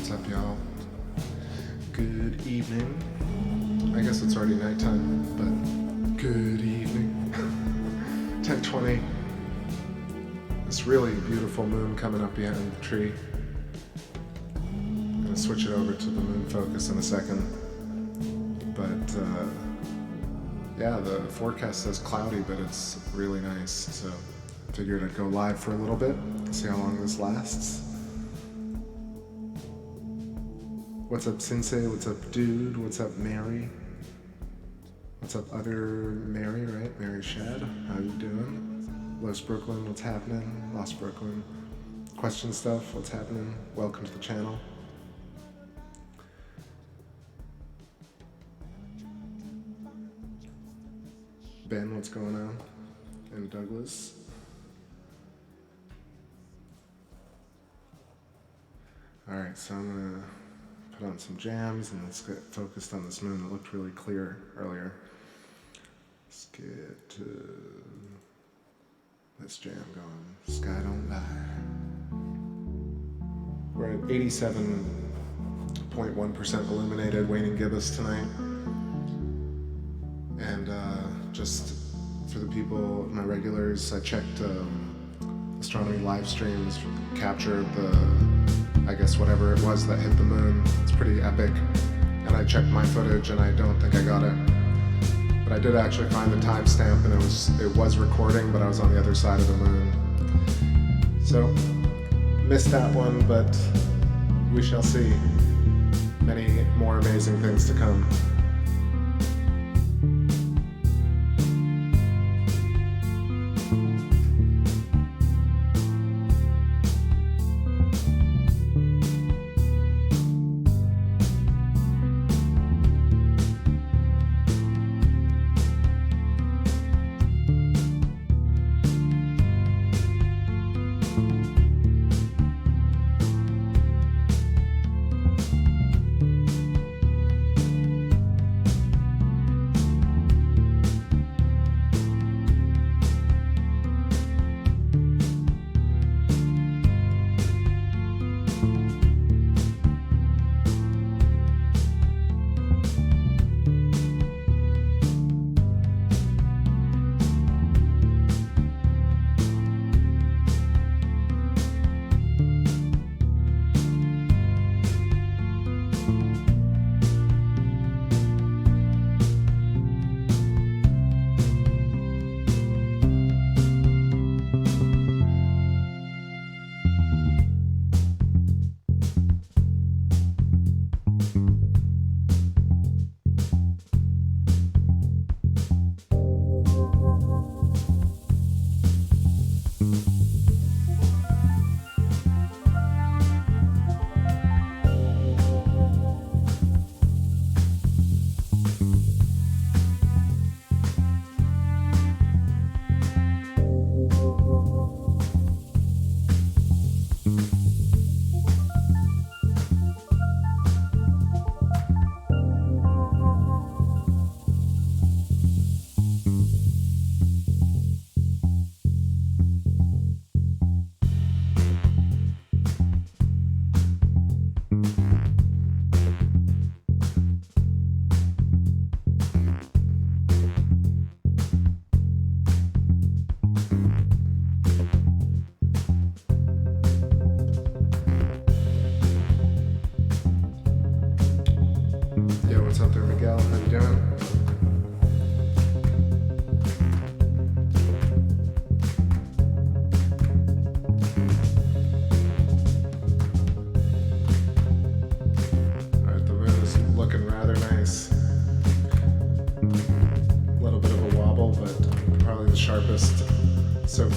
What's up, y'all? Good evening. I guess it's already nighttime, but good evening. 10:20. This really beautiful moon coming up behind the tree. I'm gonna switch it over to the moon focus in a second. But yeah, the forecast says cloudy, but it's really nice. So I figured I'd go live for a little bit, see how long this lasts. What's up, Sensei? What's up, dude? What's up, Mary? What's up, other Mary, right? Mary Shad, how you doing? Los Brooklyn, what's happening? Lost Brooklyn. Question stuff, what's happening? Welcome to the channel. Ben, what's going on? And Douglas. Alright, so I'm gonna put on some jams and let's get focused on this moon that looked really clear earlier. Let's get this jam going. Sky Don't Lie. We're at 87.1% illuminated, Waning gibbous tonight. And just for the people, my regulars, I checked astronomy live streams, capture of the, I guess whatever it was that hit the moon. It's pretty epic. And I checked my footage and I don't think I got it. But I did actually find the timestamp and it was recording, but I was on the other side of the moon. So, missed that one, but we shall see. Many more amazing things to come.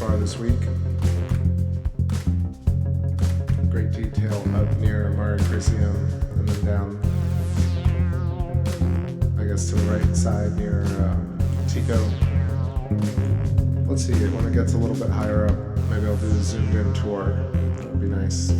far this week. Great detail up near Mare Crisium, and then down, I guess, to the right side near Tico. Let's see, when it gets a little bit higher up, maybe I'll do a zoomed in tour. That would be nice.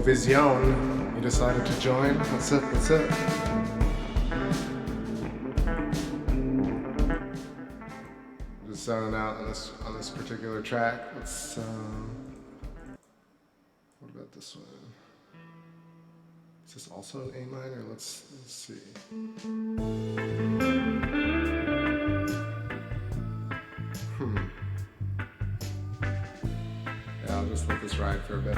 Vision, you decided to join. What's up? What's up? Just zoning out on this particular track. Let's what about this one? Is this also an A minor? Let's see. Yeah, I'll just let this ride for a bit.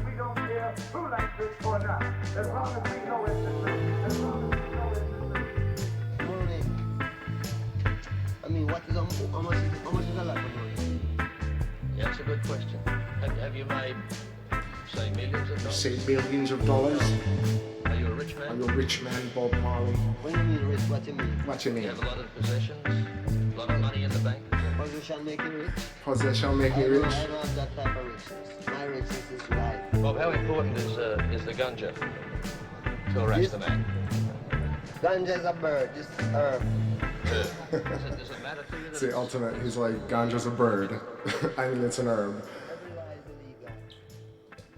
We don't care who likes it or not, as long as we know it's the truth. As long as we know it's the truth. Morning. I mean, how much is a lot of money? Yeah, that's a good question. Have you made, say, millions of dollars? Say billions of dollars. Are you a rich Are man? you a rich man, Bob Marley? When you mean rich, what you mean? What you You mean? have a lot of possessions, a lot of money in the bank. Position make you rich? Possession make you I rich? don't have that type of richness. My richness is life. Bob, how important is the ganja to arrest the man? Ganja is a bird, just herb. Does it matter to you It's that the ultimate. He's like, ganja's a bird. I mean, it's an herb. Every law is illegal.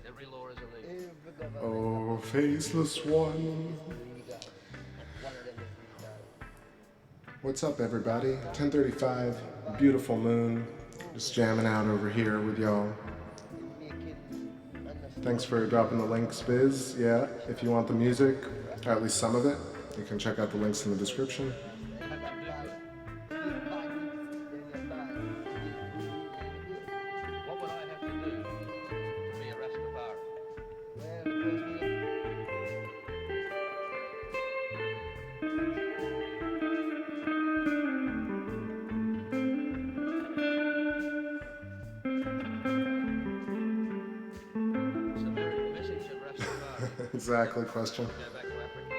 every law is illegal? Every government Oh, faceless one. is illegal. One of them is legal. What's up, everybody? 10:35, beautiful moon. Just jamming out over here with y'all. Thanks for dropping the links, Biz. Yeah, if you want the music, or at least some of it, you can check out the links in the description. What would I have to do to be a Rastafari? It's a very message of Rastafari. Exactly, question. Go back to Africa.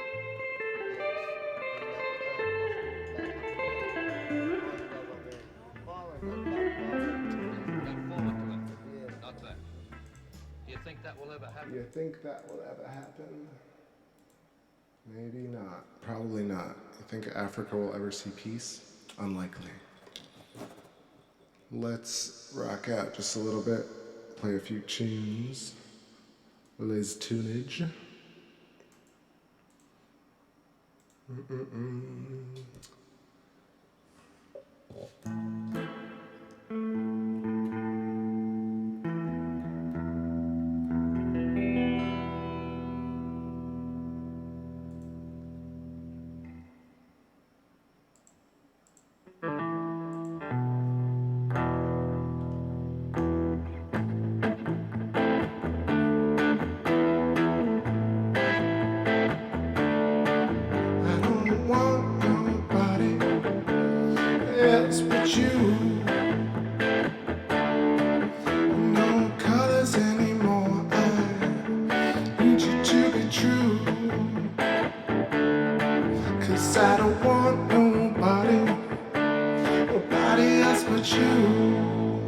Go forward to Africa, not back. Do you think that will ever happen? You think that will ever happen? Maybe not. Probably not. You think Africa will ever see peace? Unlikely. Let's rock out just a little bit. Play a few tunes. Les tunage. I don't want nobody else but you. No colors anymore. I need you to be true. 'Cause I don't want nobody else but you.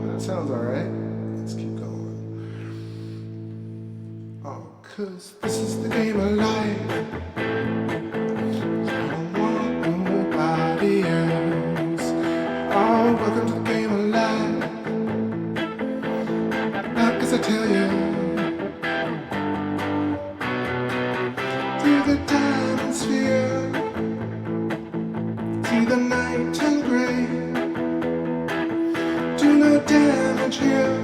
That sounds alright. Let's keep going. Oh, 'cause this is the game of life. I don't want nobody else. Oh, welcome to the game of life. Not 'cause I tell you. Through the diamond sphere, see the night and gray. Do no damage here.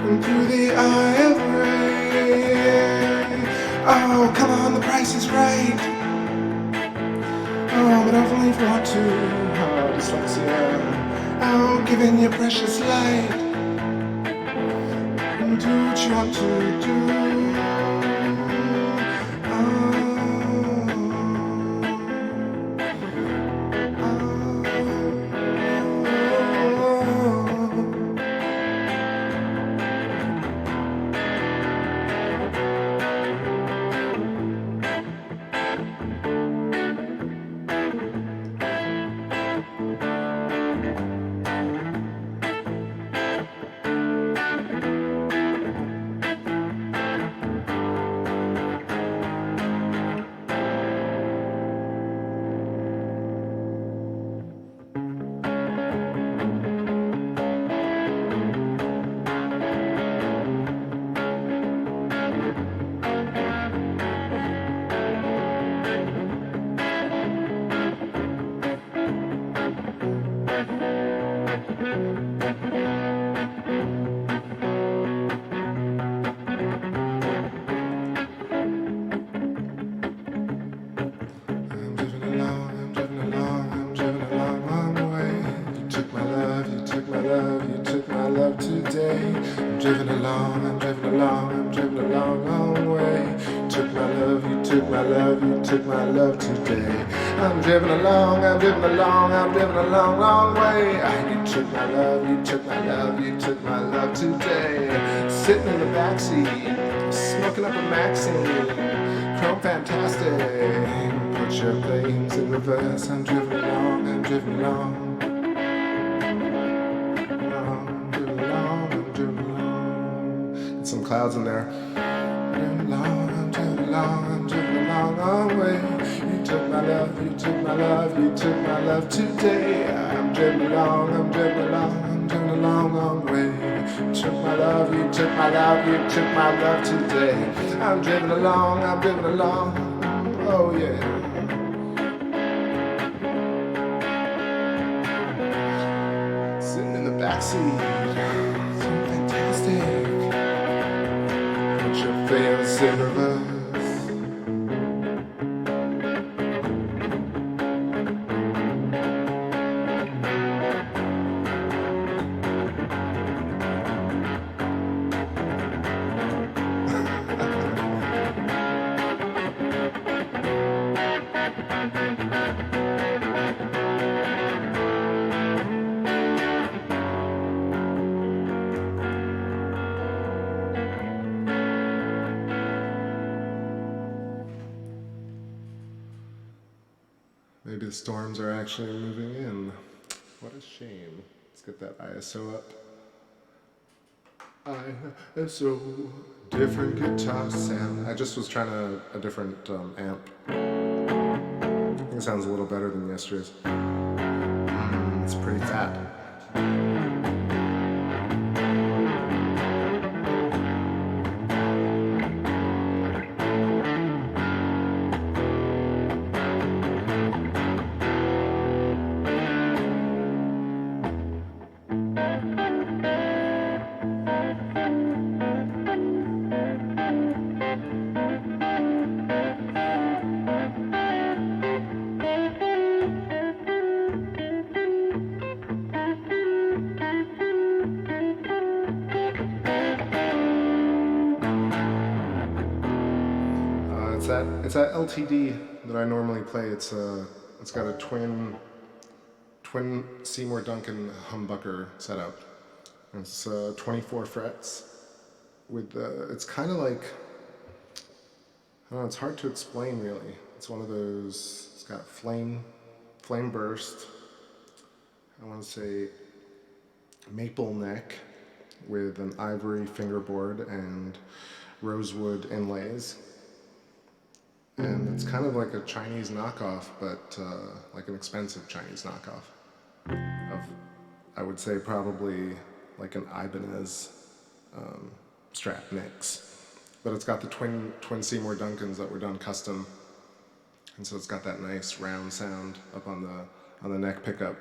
And through the eye of rain. Oh, come on, the price is right. Oh, but only if you want to. Oh, dyslexia. Oh, give in your precious light. And do what you want to do. my love, you took my love today. I'm driving along, I'm driving along, I'm driving a long, long way. You took my love, you took my love, you took my love today. Sitting in the backseat, smoking up a Maxine, chrome fantastic. Put your things in reverse. I'm driving along, I'm driving along. Some clouds in there. I'm driving a long way. You took my love, you took my love, you took my love today. I'm driving along, I'm driving along, I'm driving a long, long way. You took my love, you took my love, you took my love today. I'm driving along, I'm driving along. Oh yeah. Sitting in the backseat, so fantastic. Fails in reverse. Maybe the storms are actually moving in. What a shame. Let's get that ISO up. ISO, different guitar sound. I just was trying a different amp. I think it sounds a little better than yesterday's. It's pretty fat. It's that LTD that I normally play. It's got a twin Seymour Duncan humbucker setup. It's 24 frets with it's kind of like, I don't know, it's hard to explain really. It's one of those. It's got flame burst. I want to say maple neck with an ivory fingerboard and rosewood inlays. And it's kind of like a Chinese knockoff, but like an expensive Chinese knockoff of, I would say, probably like an Ibanez Strat mix. But it's got the twin Seymour Duncans that were done custom, and so it's got that nice round sound up on the neck pickup.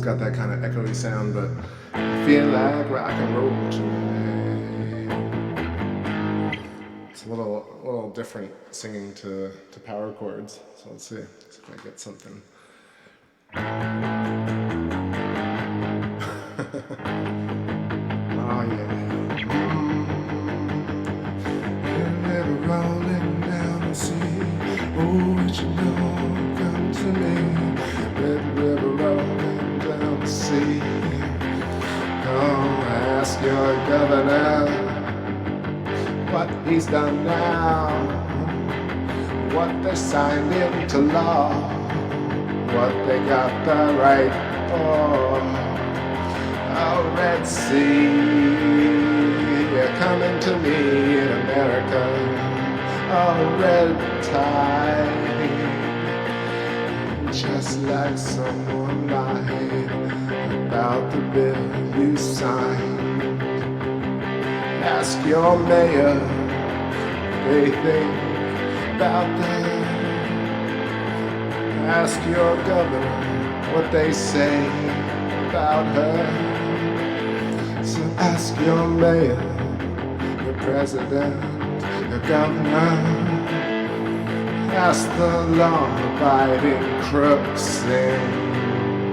Got that kind of echoey sound, but I feel like rock and roll tonight. It's a little different singing to power chords. So let's see if I get something. Oh yeah. River rolling down the sea. Oh, what you know, come to me. Red river rolling. See, oh, ask your governor what he's done now, what they signed into law, what they got the right for. Oh, Red Sea, you're coming to me in America. Oh, red tide, just like someone lied about the bill you signed. Ask your mayor what they think about that. Ask your governor what they say about her. So ask your mayor, your president, your governor. Ask the law-abiding crooks in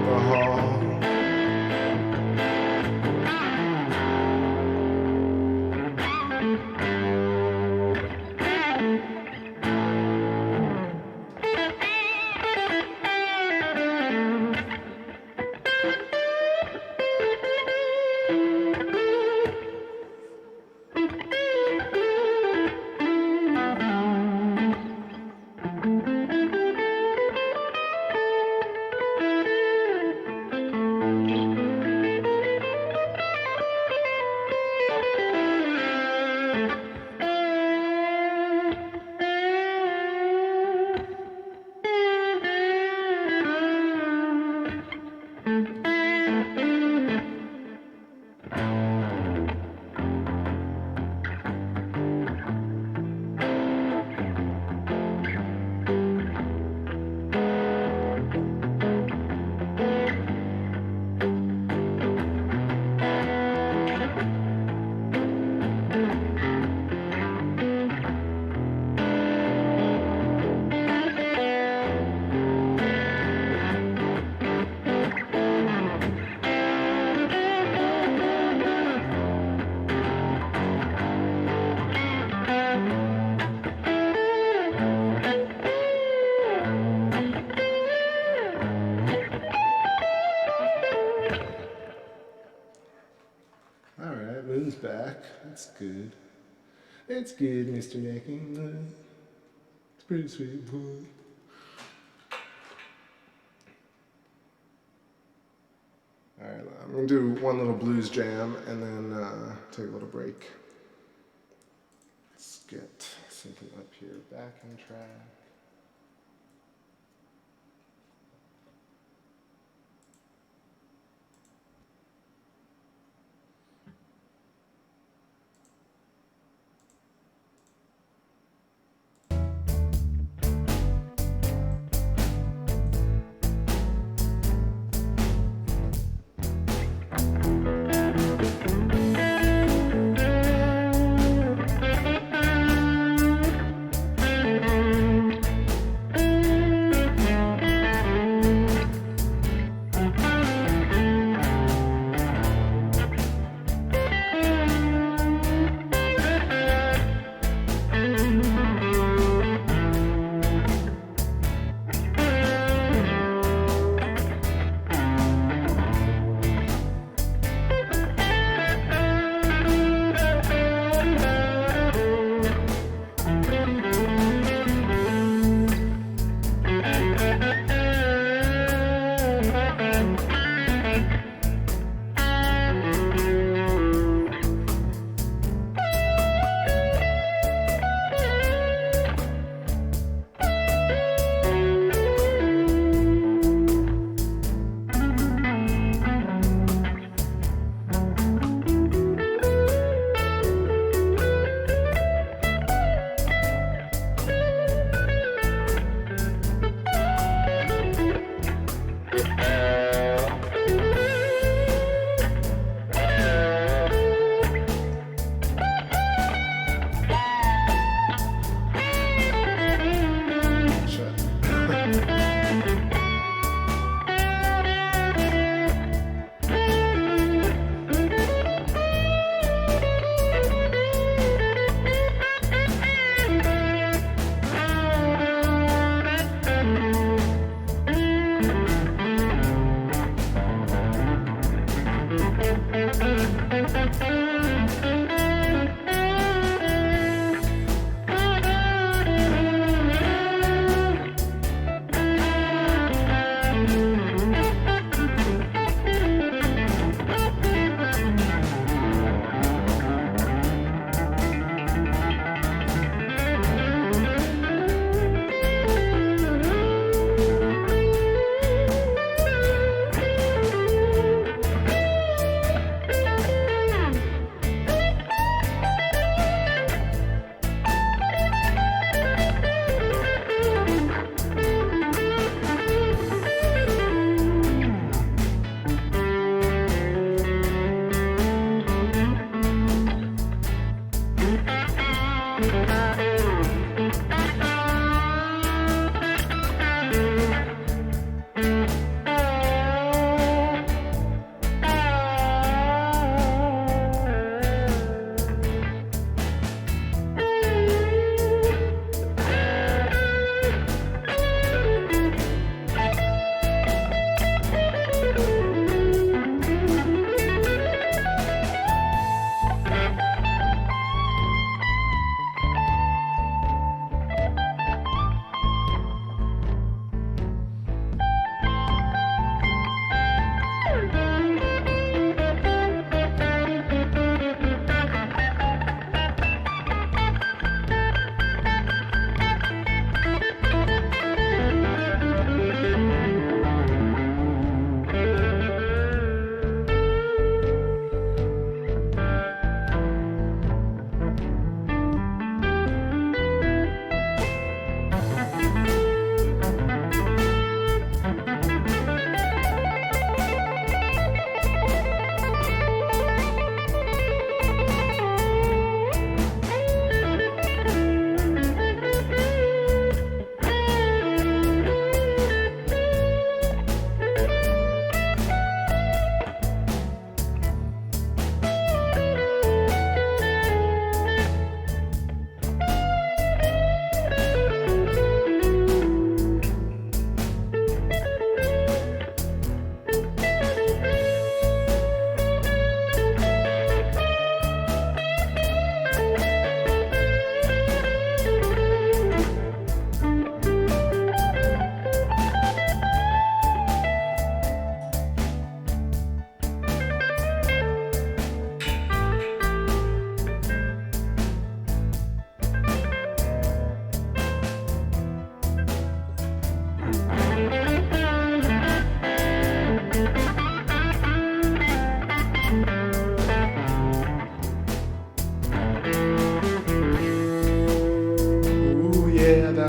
the hall. Back. That's good. It's good, Mr. Necking. It's pretty sweet. Alright, I'm going to do one little blues jam and then take a little break. Let's get something up here back on track.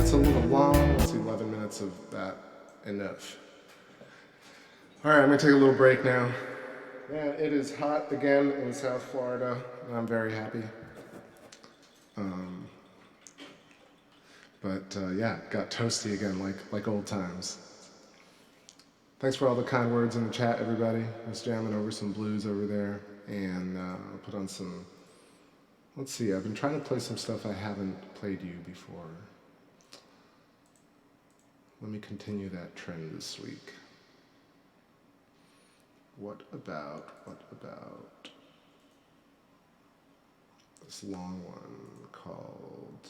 that's a little long. Let's see, 11 minutes of that enough. All right, I'm gonna take a little break now. Man, it is hot again in South Florida, and I'm very happy. Yeah, got toasty again, like old times. Thanks for all the kind words in the chat, everybody. I was jamming over some blues over there, and I'll put on some. Let's see, I've been trying to play some stuff I haven't played you before. Let me continue that trend this week. What about this long one called,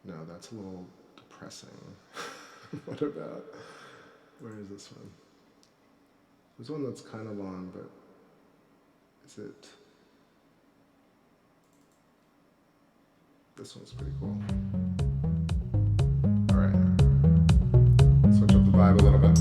no, that's a little depressing. What about, where is this one? There's one that's kind of long, but is it, this one's pretty cool. All right, switch up the vibe a little bit.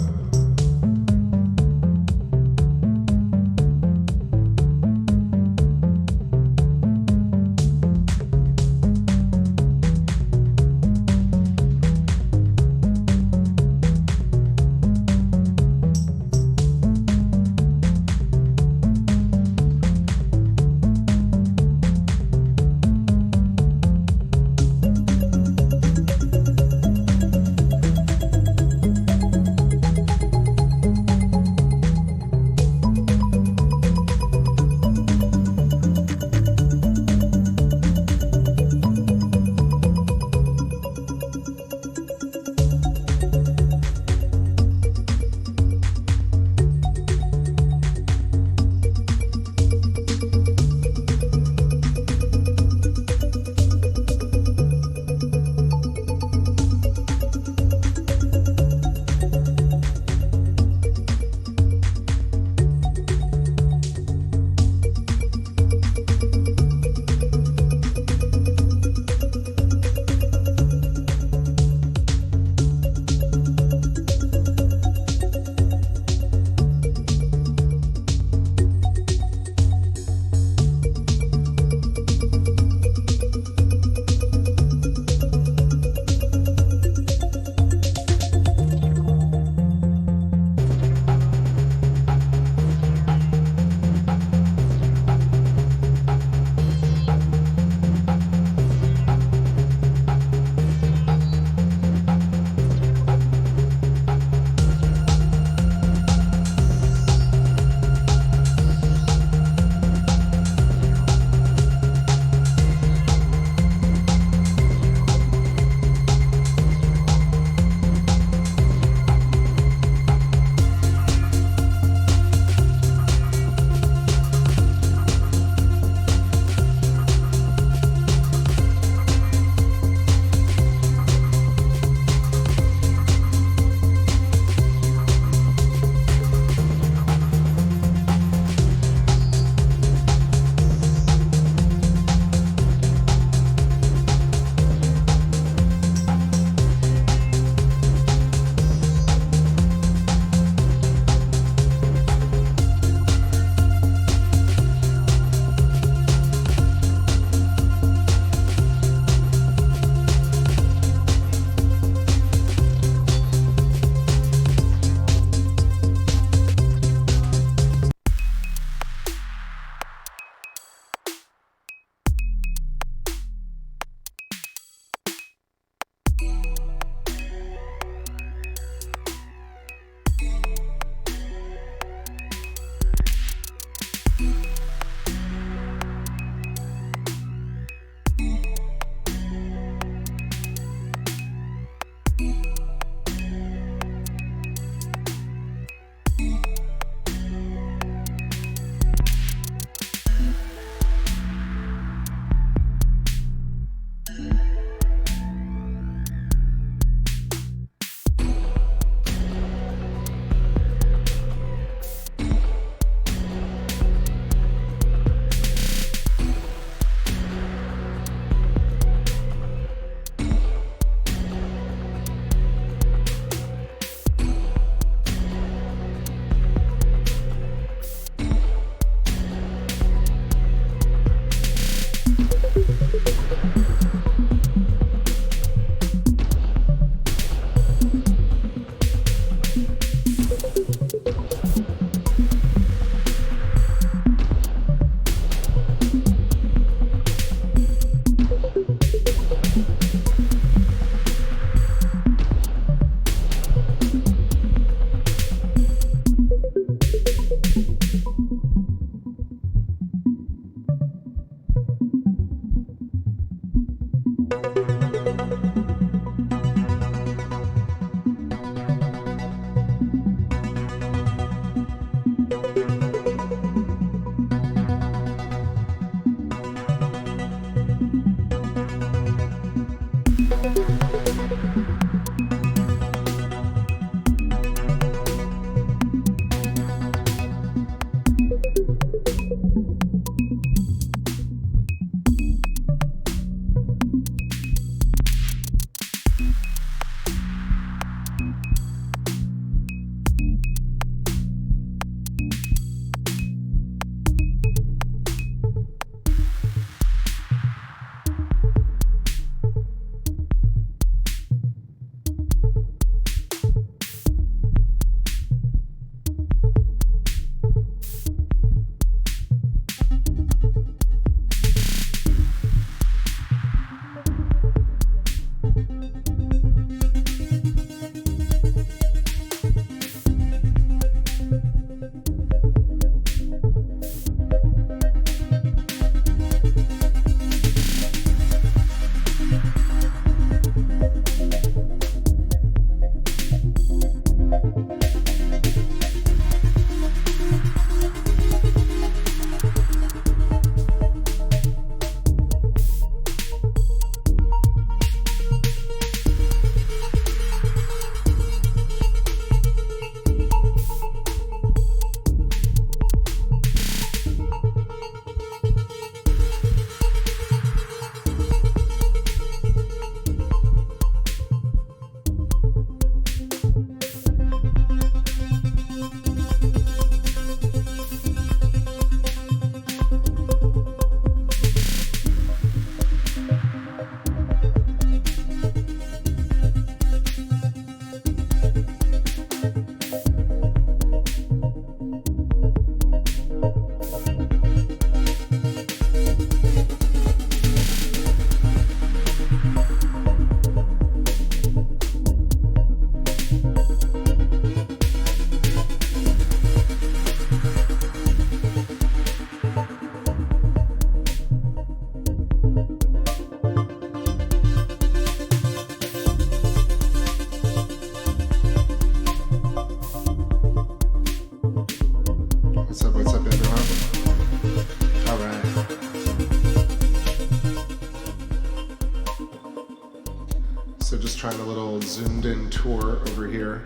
So just trying a little zoomed in tour over here.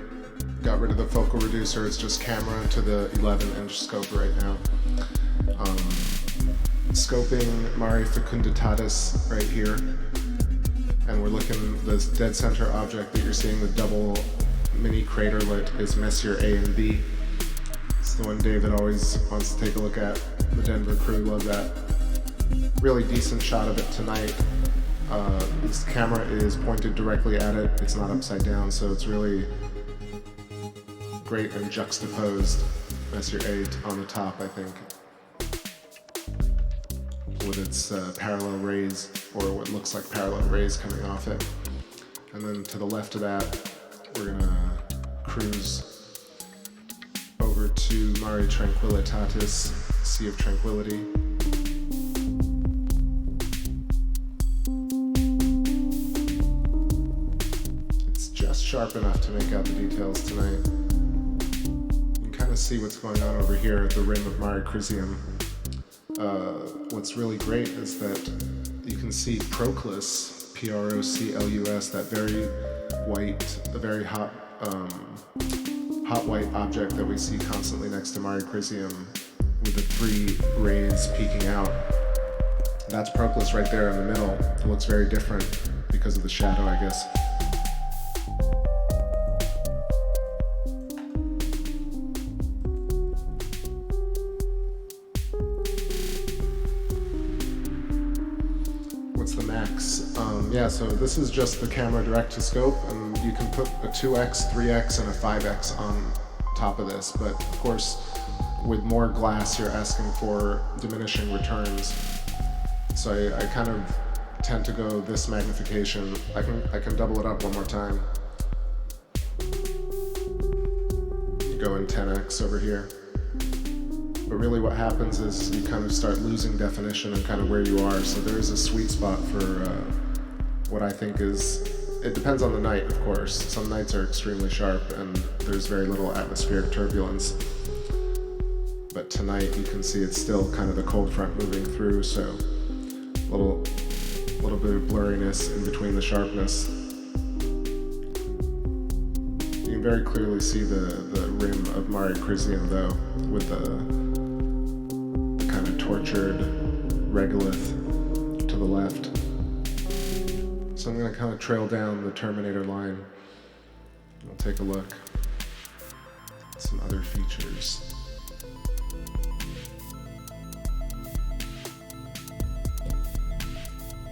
Got rid of the focal reducer, it's just camera to the 11-inch scope right now. Scoping Mare Fecunditatis right here. And we're looking, this dead center object that you're seeing, the double mini craterlet, is Messier A and B. It's the one David always wants to take a look at. The Denver crew love that. Really decent shot of it tonight. This camera is pointed directly at it. It's not upside down, so it's really great and juxtaposed. Messier A on the top, I think, with its parallel rays, or what looks like parallel rays coming off it. And then to the left of that, we're gonna cruise over to Mare Tranquillitatis, Sea of Tranquility. It's just sharp enough to make out the details tonight. You can kind of see what's going on over here at the rim of Mare Crisium. What's really great is that you can see Proclus, Proclus, that very white, the very hot white object that we see constantly next to Mare Crisium with the 3 rays peeking out. That's Proclus right there in the middle. It looks very different because of the shadow, I guess. What's the max? Yeah, so this is just the camera direct to scope, and you can put a 2x, 3x, and a 5x on top of this, but of course, with more glass, you're asking for diminishing returns. So I kind of tend to go this magnification. I can double it up one more time. You go in 10x over here. But really what happens is you kind of start losing definition and kind of where you are. So there is a sweet spot for what I think is, it depends on the night, of course. Some nights are extremely sharp and there's very little atmospheric turbulence. But tonight you can see it's still kind of the cold front moving through, so a little bit of blurriness in between the sharpness. You can very clearly see the rim of Mare Crisium though, with the kind of tortured regolith to the left. So I'm going to kind of trail down the Terminator line. We'll take a look at some other features.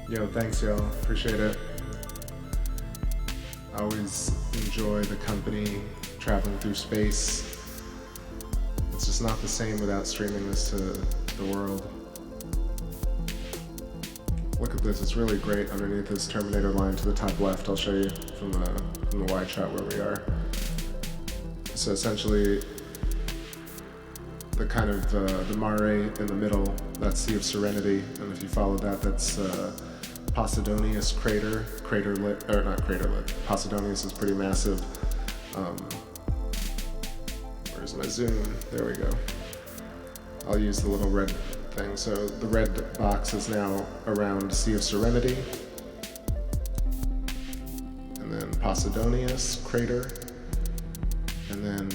Yo, thanks y'all, appreciate it. I always enjoy the company traveling through space. It's just not the same without streaming this to the world. Look at this, it's really great underneath this Terminator line to the top left. I'll show you from the wide shot where we are. So essentially, the kind of the Mare in the middle, that's Sea of Serenity, and if you follow that, that's Posidonius craterlet, or not craterlet. Posidonius is pretty massive. Where's my zoom? There we go. I'll use the little red thing. So the red box is now around Sea of Serenity. And then Posidonius crater. And then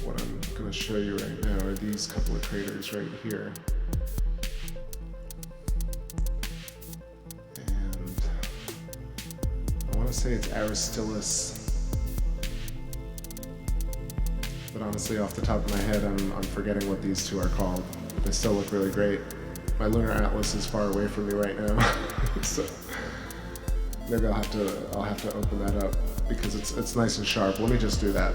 what I'm going to show you right now are these couple of craters right here. And I want to say it's Aristillus. But honestly, off the top of my head, I'm forgetting what these two are called. They still look really great. My lunar atlas is far away from me right now, so maybe I'll have to open that up because it's nice and sharp. Let me just do that.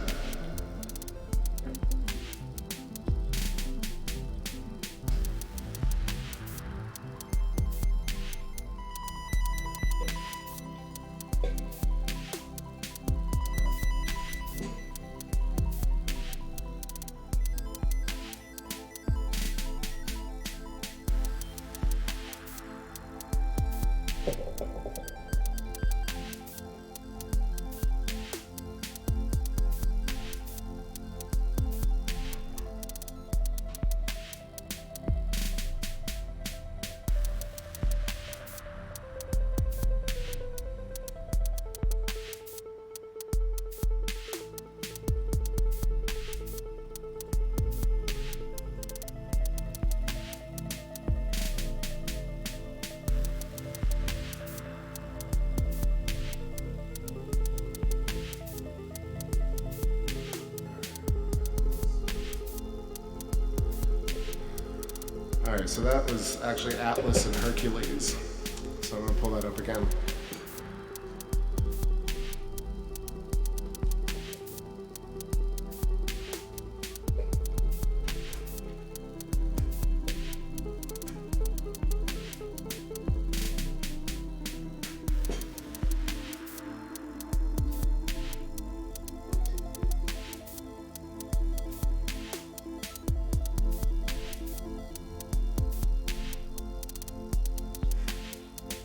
Alright, so that was actually Atlas and Hercules. So I'm gonna pull that up again.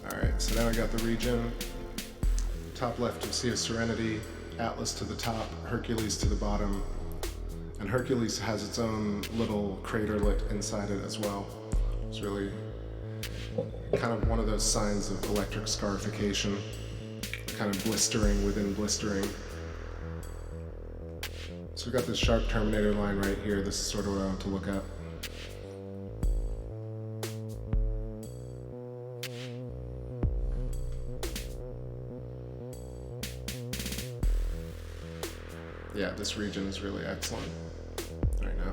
Alright, so now we got the region. Top left you see a Serenity, Atlas to the top, Hercules to the bottom. And Hercules has its own little craterlet inside it as well. It's really kind of one of those signs of electric scarification, kind of blistering within blistering. So we've got this sharp terminator line right here. This is sort of what I want to look at. Yeah, this region is really excellent right now.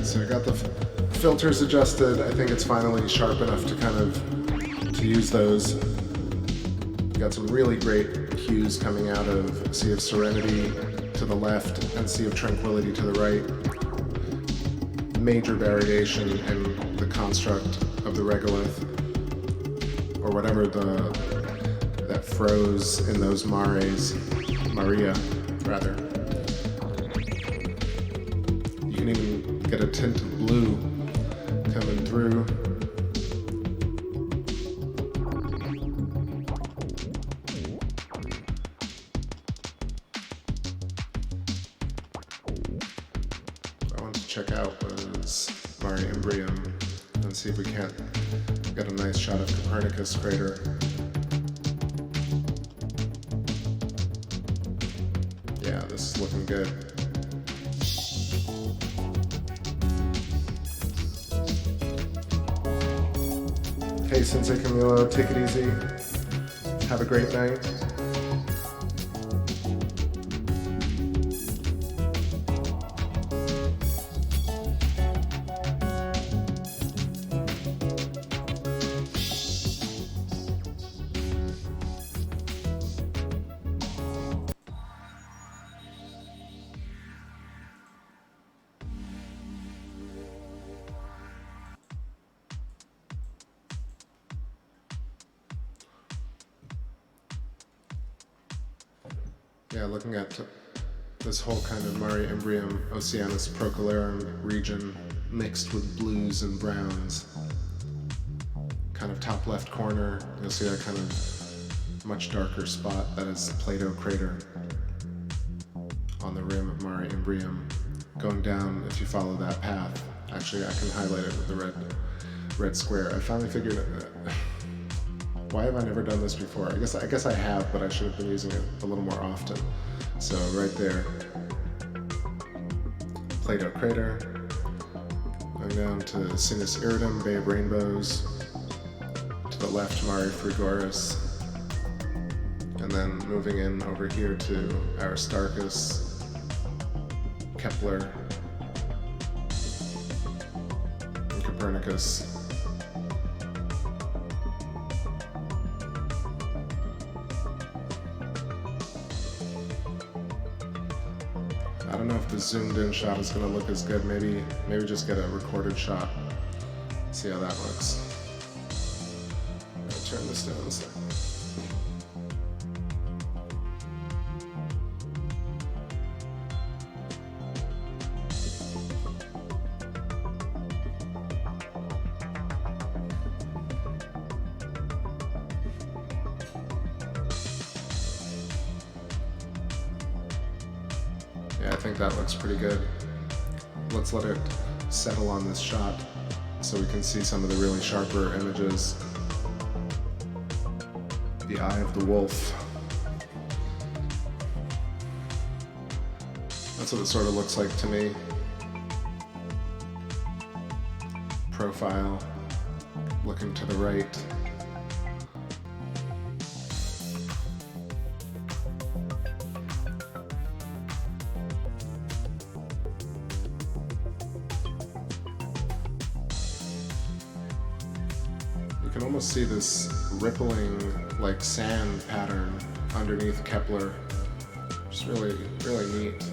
So I got the filters adjusted. I think it's finally sharp enough to kind of use those. Got some really great hues coming out of Sea of Serenity to the left and Sea of Tranquility to the right. Major variation in the construct of the regolith, or whatever that froze in those Maria rather. You can even get a tint of blue coming through. I wanted to check out was Mare Imbrium and see if we can't get a nice shot of Copernicus crater. Yeah, this is looking good. Hey Sensei Camilo, take it easy. Have a great night. Yeah, looking at this whole kind of Mare Imbrium Oceanus Procularum region mixed with blues and browns. Kind of top left corner, you'll see that kind of much darker spot that is Plato crater on the rim of Mare Imbrium. Going down, if you follow that path, actually I can highlight it with the red square. I finally figured it. Why have I never done this before? I guess I have, but I should have been using it a little more often. So right there, Plato crater, going down to Sinus Iridum, Bay of Rainbows, to the left Mare Frigoris, and then moving in over here to Aristarchus, Kepler, Copernicus. I don't know if the zoomed in shot is going to look as good. Maybe just get a recorded shot. See how that looks. I'm going to turn this down a second. Yeah, I think that looks pretty good. Let's let it settle on this shot so we can see some of the really sharper images. The eye of the wolf. That's what it sort of looks like to me. Profile, looking to the right. You can almost see this rippling, like sand pattern underneath Kepler. Just really, really neat.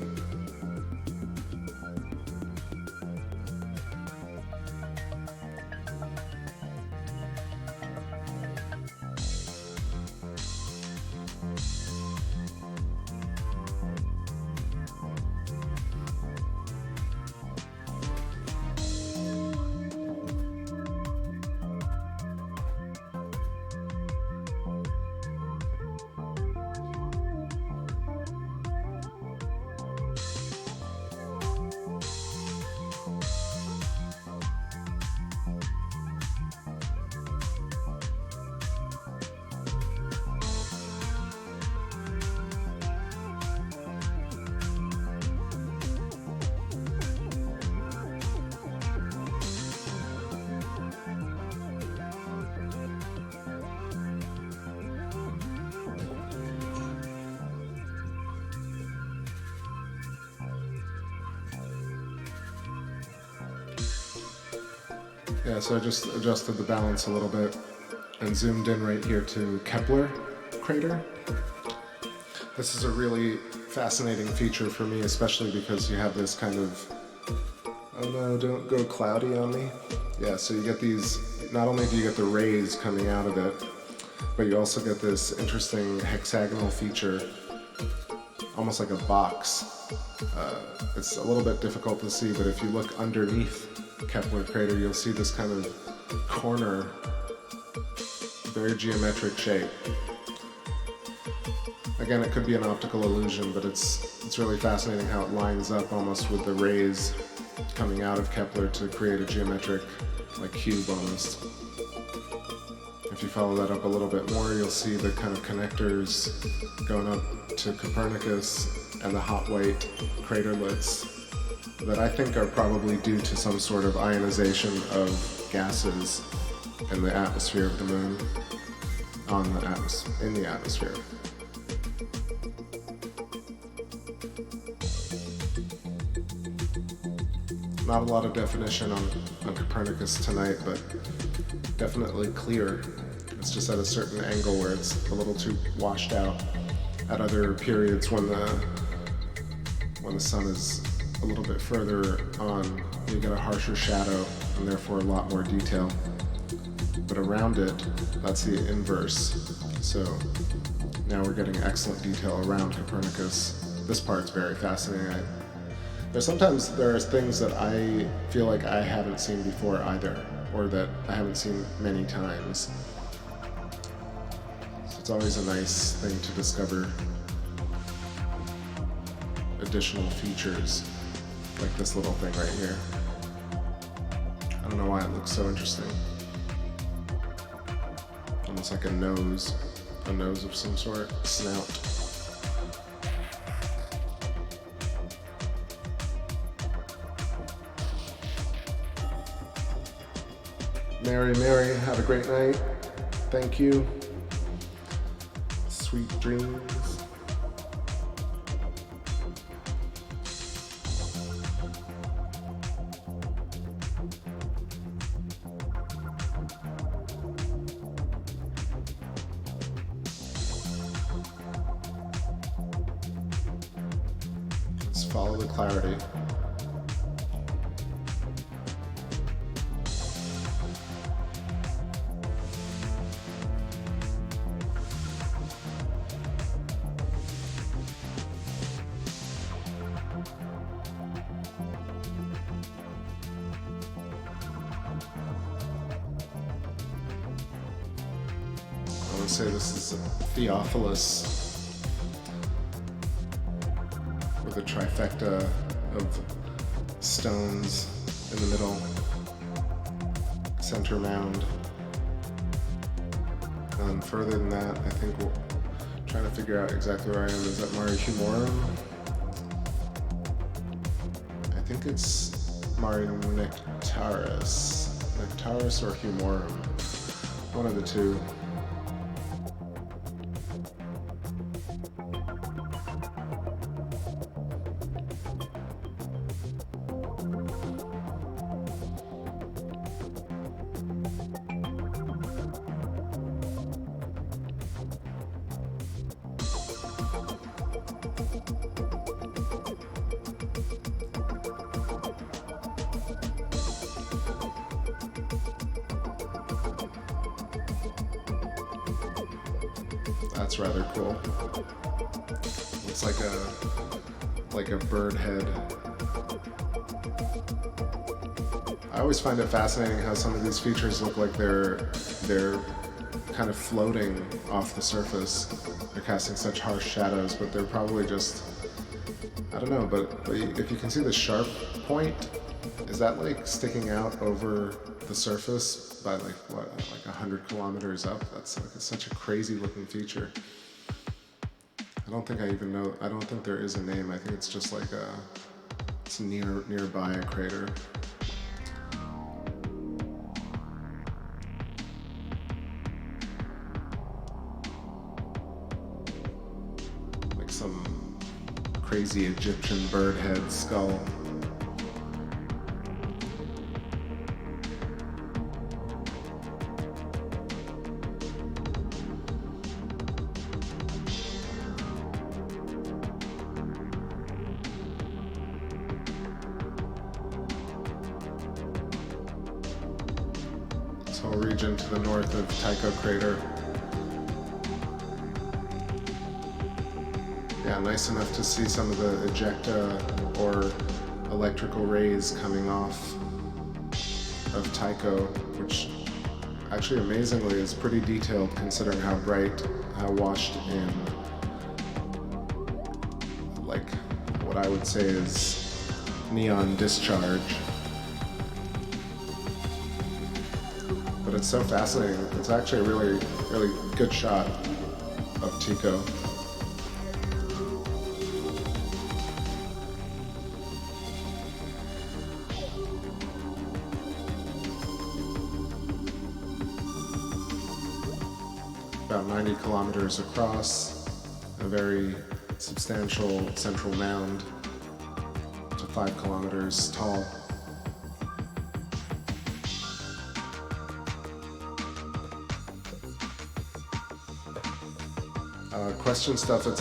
Yeah, so I just adjusted the balance a little bit and zoomed in right here to Kepler crater. This is a really fascinating feature for me, especially because you have this kind of, oh no, don't go cloudy on me. Yeah, so you get these, not only do you get the rays coming out of it, but you also get this interesting hexagonal feature, almost like a box. It's a little bit difficult to see, but if you look underneath Kepler crater, you'll see this kind of corner, very geometric shape. Again, it could be an optical illusion, but it's really fascinating how it lines up almost with the rays coming out of Kepler to create a geometric, like, cube almost. If you follow that up a little bit more, you'll see the kind of connectors going up to Copernicus and the hot white craterlets that I think are probably due to some sort of ionization of gases in the atmosphere of the moon, in the atmosphere. Not a lot of definition on Copernicus tonight, but definitely clear. It's just at a certain angle where it's a little too washed out. At other periods when the sun is a little bit further on, you get a harsher shadow and therefore a lot more detail. But around it, that's the inverse. So now we're getting excellent detail around Copernicus. This part's very fascinating. Sometimes there are things that I feel like I haven't seen before either, or that I haven't seen many times. So it's always a nice thing to discover additional features, like this little thing right here. I don't know why it looks so interesting. Almost like a nose of some sort, snout. Mary, have a great night. Thank you. Sweet dreams. follow the clarity. I would say this is a Theophilus with a trifecta of stones in the middle, center mound. And further than that, I think we're trying to figure out exactly where I am. Is that Mari Humorum? I think it's Mari Nectaris. Nectaris or Humorum. One of the two. That's rather cool. Looks like a bird head. I always find it fascinating how some of these features look like they're kind of floating off the surface. They're casting such harsh shadows, but they're probably just, I don't know, but if you can see the sharp point, is that like sticking out over the surface by like 100 kilometers up? That's like such a crazy looking feature. I don't think I even know, I don't think there is a name. I think it's just like it's nearby a crater. Like some crazy Egyptian bird head skull. Whole region to the north of Tycho crater. Yeah, nice enough to see some of the ejecta or electrical rays coming off of Tycho, which actually amazingly is pretty detailed considering how bright, how washed in, like what I would say is neon discharge. But it's so fascinating. It's actually a really, really good shot of Tycho. About 90 kilometers across, a very substantial central mound to 5 kilometers tall. Question stuff, it's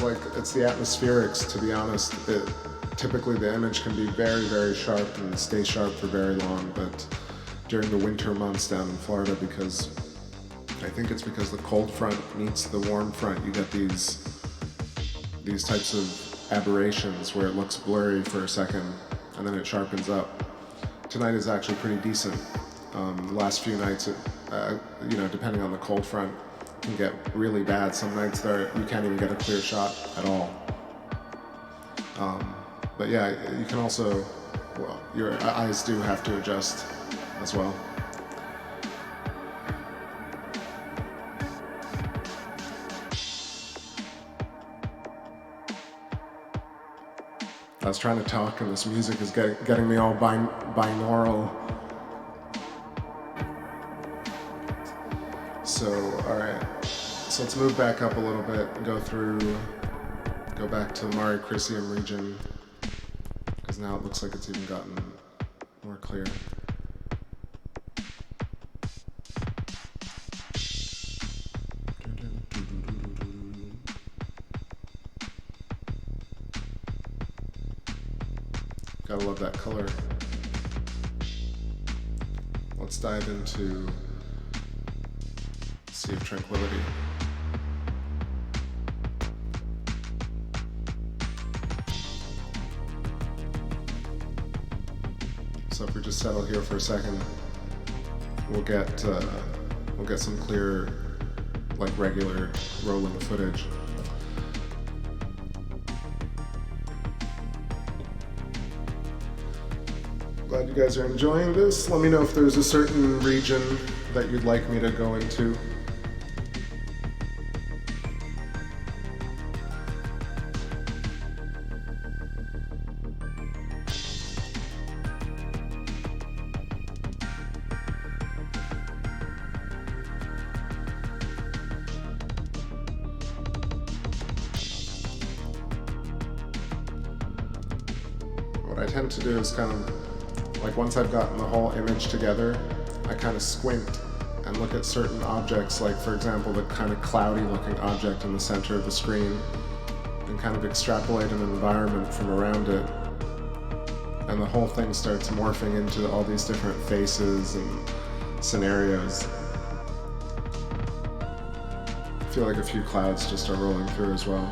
the atmospherics, to be honest. Typically the image can be very, very sharp and stay sharp for very long, but during the winter months down in Florida, because I think it's because the cold front meets the warm front, you get these types of aberrations where it looks blurry for a second and then it sharpens up. Tonight is actually pretty decent. The last few nights, depending on the cold front, can get really bad. Some nights there you can't even get a clear shot at all. But yeah, you can also, well, your eyes do have to adjust as well. I was trying to talk and this music is getting me all binaural. So, alright, so let's move back up a little bit and go back to the Mare Crisium region, because now it looks like it's even gotten more clear. Gotta love that color. Let's dive into Sea of Tranquility. So if we just settle here for a second, we'll get some clear, like regular rolling footage. Glad you guys are enjoying this. Let me know if there's a certain region that you'd like me to go into. What I tend to do is kind of, like once I've gotten the whole image together, I kind of squint and look at certain objects, like for example the kind of cloudy looking object in the center of the screen, and kind of extrapolate an environment from around it. And the whole thing starts morphing into all these different faces and scenarios. I feel like a few clouds just are rolling through as well.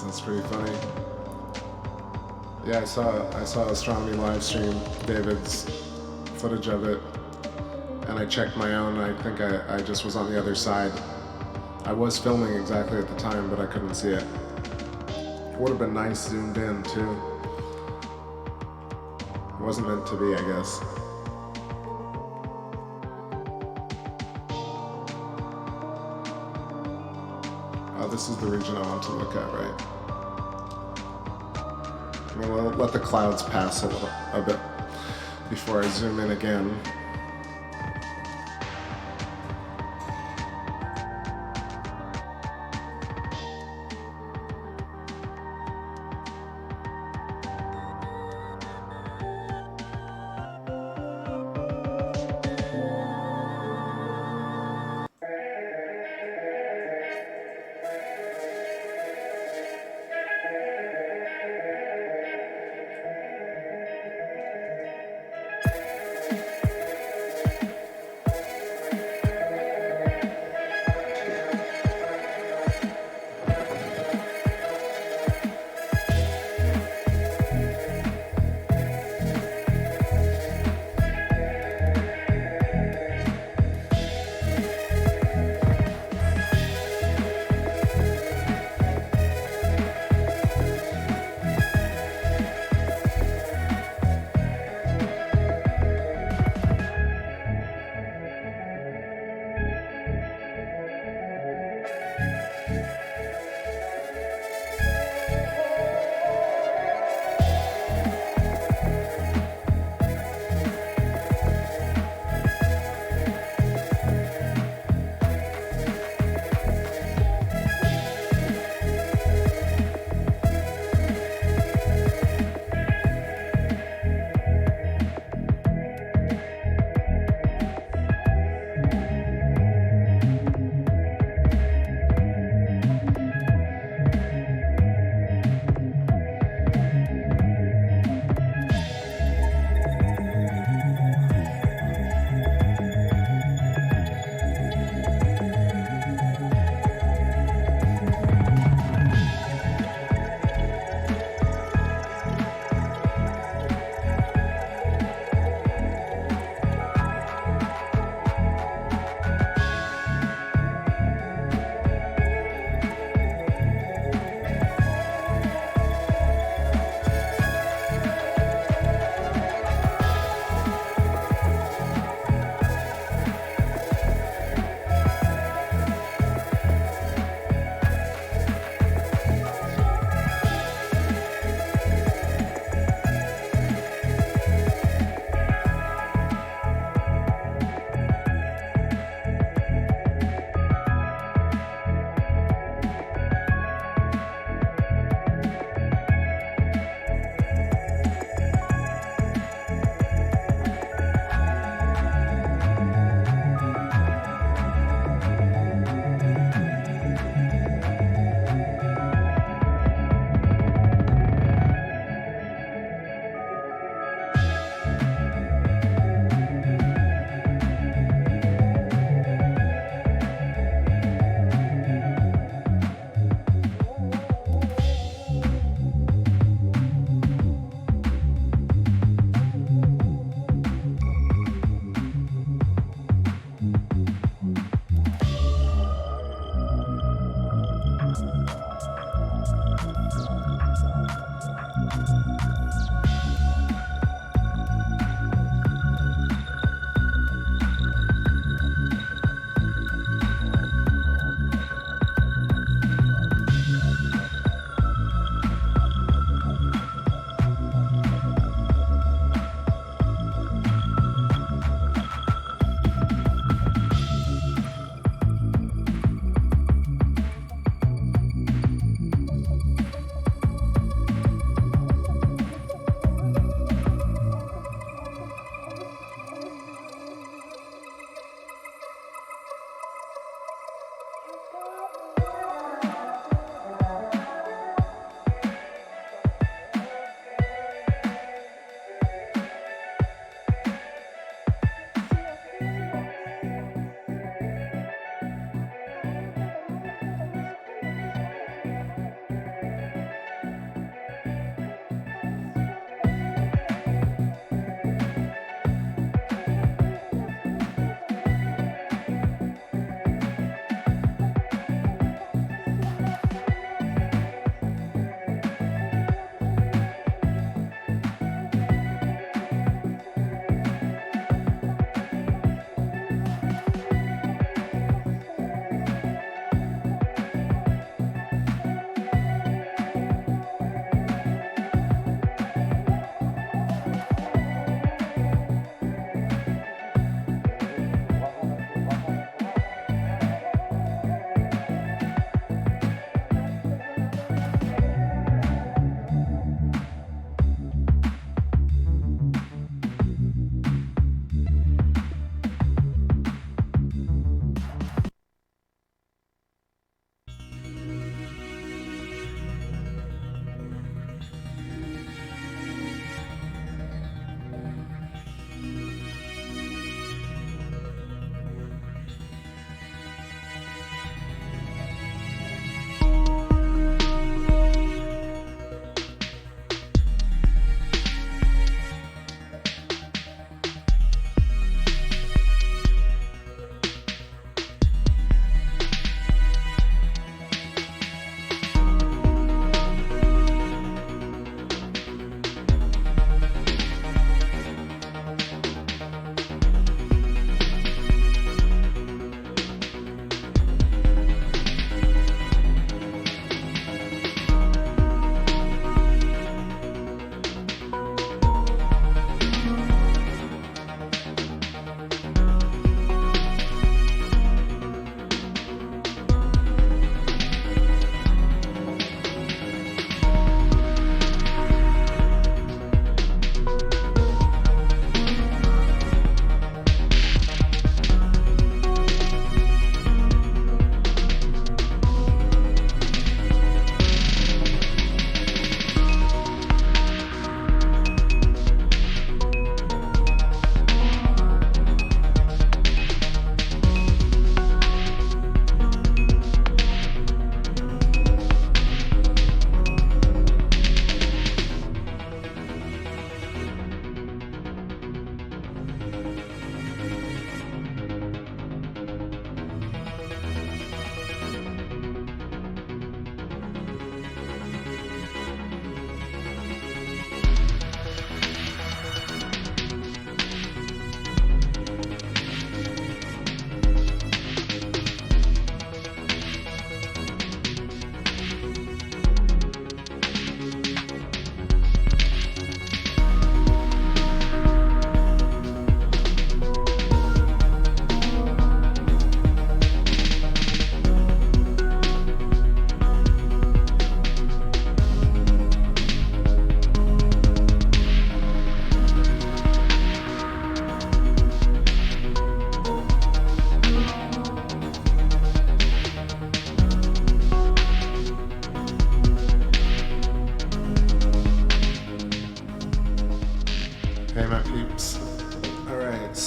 That's pretty funny. Yeah, I saw astronomy live stream, David's footage of it, and I checked my own. I think I just was on the other side. I was filming exactly at the time, but I couldn't see it. It would have been nice zoomed in too. It wasn't meant to be, I guess. This is the region I want to look at, right? We'll let the clouds pass a bit before I zoom in again.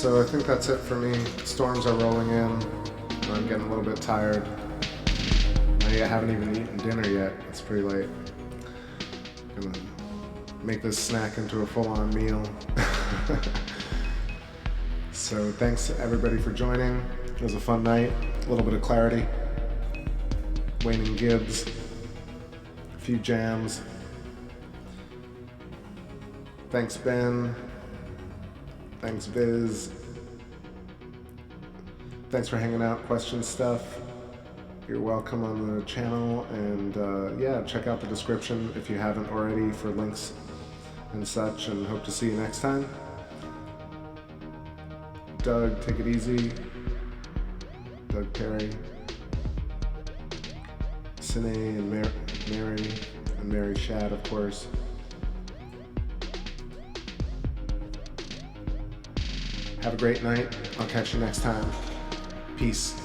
so I think that's it for me. Storms are rolling in, and I'm getting a little bit tired. I haven't even eaten dinner yet. It's pretty late. Gonna make this snack into a full-on meal. So thanks everybody for joining. It was a fun night. A little bit of clarity. Waning Gibbs. A few jams. Thanks Ben. Thanks Viz. Thanks for hanging out, question stuff. You're welcome on the channel, and yeah, check out the description if you haven't already for links and such, and hope to see you next time. Doug, take it easy. Doug Perry. Sine and Mary, and Mary Shad, of course. Have a great night. I'll catch you next time. Peace.